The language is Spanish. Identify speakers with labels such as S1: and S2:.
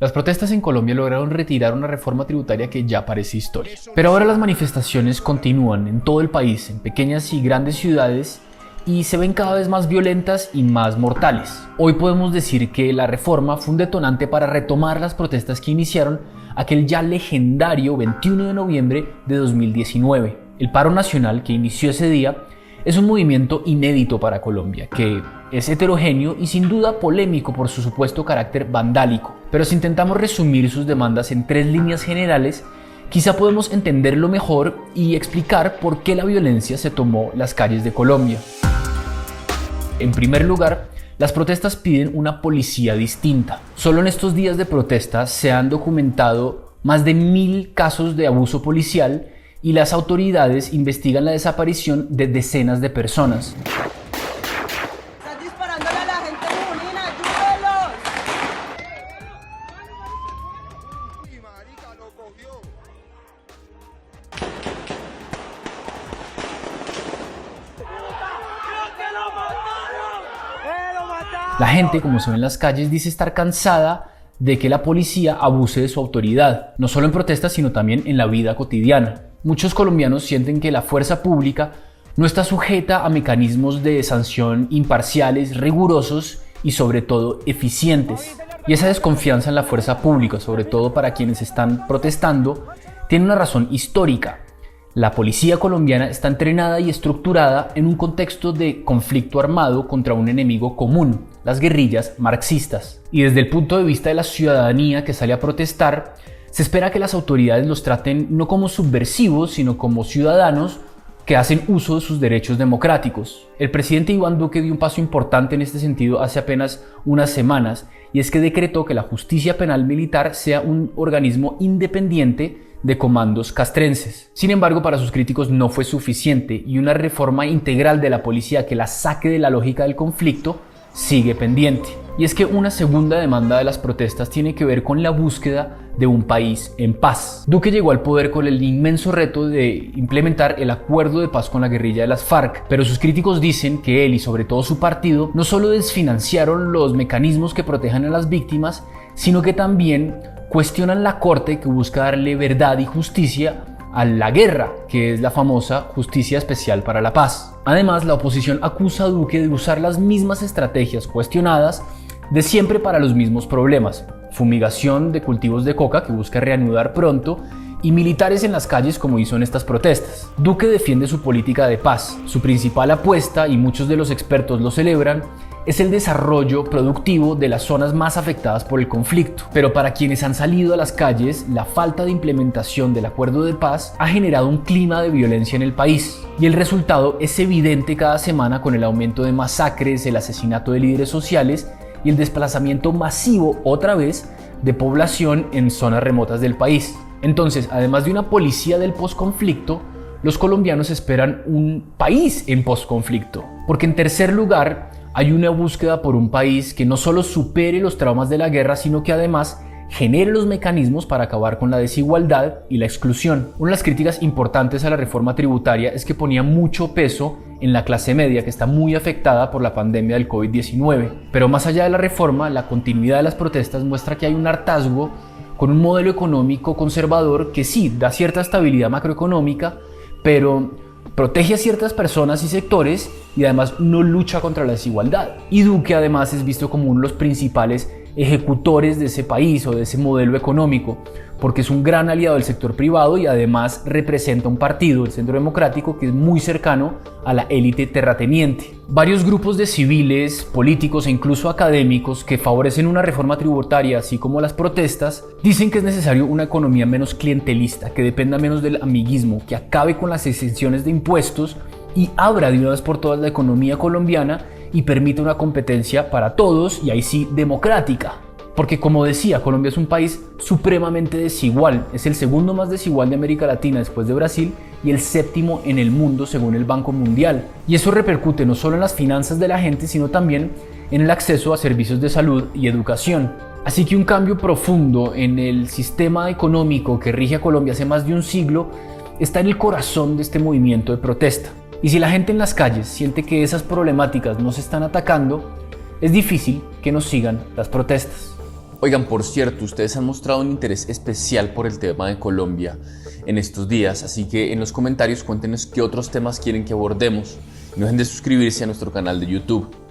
S1: Las protestas en Colombia lograron retirar una reforma tributaria que ya parece historia. Pero ahora las manifestaciones continúan en todo el país, en pequeñas y grandes ciudades, y se ven cada vez más violentas y más mortales. Hoy podemos decir que la reforma fue un detonante para retomar las protestas que iniciaron aquel ya legendario 21 de noviembre de 2019. El paro nacional que inició ese día es un movimiento inédito para Colombia, que es heterogéneo y sin duda polémico por su supuesto carácter vandálico. Pero si intentamos resumir sus demandas en 3 líneas generales, quizá podemos entenderlo mejor y explicar por qué la violencia se tomó las calles de Colombia. En primer lugar, las protestas piden una policía distinta. Solo en estos días de protesta se han documentado más de 1000 casos de abuso policial y las autoridades investigan la desaparición de decenas de personas.
S2: Están disparándole a la gente en Junín, ¡ayúdenlos!
S3: ¡Uy, marica, lo cogió!
S1: La gente, como se ve en las calles, dice estar cansada de que la policía abuse de su autoridad, no solo en protestas, sino también en la vida cotidiana. Muchos colombianos sienten que la fuerza pública no está sujeta a mecanismos de sanción imparciales, rigurosos y sobre todo eficientes. Y esa desconfianza en la fuerza pública, sobre todo para quienes están protestando, tiene una razón histórica. La policía colombiana está entrenada y estructurada en un contexto de conflicto armado contra un enemigo común, las guerrillas marxistas. Y desde el punto de vista de la ciudadanía que sale a protestar, se espera que las autoridades los traten no como subversivos, sino como ciudadanos que hacen uso de sus derechos democráticos. El presidente Iván Duque dio un paso importante en este sentido hace apenas unas semanas, y es que decretó que la justicia penal militar sea un organismo independiente de comandos castrenses. Sin embargo, para sus críticos no fue suficiente y una reforma integral de la policía que la saque de la lógica del conflicto sigue pendiente. Y es que una segunda demanda de las protestas tiene que ver con la búsqueda de un país en paz. Duque llegó al poder con el inmenso reto de implementar el acuerdo de paz con la guerrilla de las FARC, pero sus críticos dicen que él y sobre todo su partido no solo desfinanciaron los mecanismos que protejan a las víctimas, sino que también cuestionan la corte que busca darle verdad y justicia a la guerra, que es la famosa Justicia Especial para la Paz. Además, la oposición acusa a Duque de usar las mismas estrategias cuestionadas de siempre para los mismos problemas: fumigación de cultivos de coca, que busca reanudar pronto, y militares en las calles, como hizo en estas protestas. Duque defiende su política de paz. Su principal apuesta, y muchos de los expertos lo celebran, es el desarrollo productivo de las zonas más afectadas por el conflicto. Pero para quienes han salido a las calles, la falta de implementación del acuerdo de paz ha generado un clima de violencia en el país. Y el resultado es evidente cada semana con el aumento de masacres, el asesinato de líderes sociales y el desplazamiento masivo, otra vez, de población en zonas remotas del país. Entonces, además de una policía del posconflicto, los colombianos esperan un país en posconflicto. Porque en tercer lugar, hay una búsqueda por un país que no solo supere los traumas de la guerra, sino que además genere los mecanismos para acabar con la desigualdad y la exclusión. Una de las críticas importantes a la reforma tributaria es que ponía mucho peso en la clase media, que está muy afectada por la pandemia del COVID-19. Pero más allá de la reforma, la continuidad de las protestas muestra que hay un hartazgo con un modelo económico conservador que sí da cierta estabilidad macroeconómica, pero protege a ciertas personas y sectores y además no lucha contra la desigualdad. Y Duque además es visto como uno de los principales ejecutores de ese país o de ese modelo económico, porque es un gran aliado del sector privado y además representa un partido, el Centro Democrático, que es muy cercano a la élite terrateniente. Varios grupos de civiles, políticos e incluso académicos que favorecen una reforma tributaria, así como las protestas, dicen que es necesario una economía menos clientelista, que dependa menos del amiguismo, que acabe con las exenciones de impuestos y abra de una vez por todas la economía colombiana y permita una competencia para todos, y ahí sí democrática. Porque, como decía, Colombia es un país supremamente desigual. Es el segundo más desigual de América Latina después de Brasil y el 7º en el mundo según el Banco Mundial. Y eso repercute no solo en las finanzas de la gente, sino también en el acceso a servicios de salud y educación. Así que un cambio profundo en el sistema económico que rige a Colombia hace más de un siglo está en el corazón de este movimiento de protesta. Y si la gente en las calles siente que esas problemáticas no se están atacando, es difícil que nos sigan las protestas.
S4: Oigan, por cierto, ustedes han mostrado un interés especial por el tema de Colombia en estos días, así que en los comentarios cuéntenos qué otros temas quieren que abordemos. No dejen de suscribirse a nuestro canal de YouTube.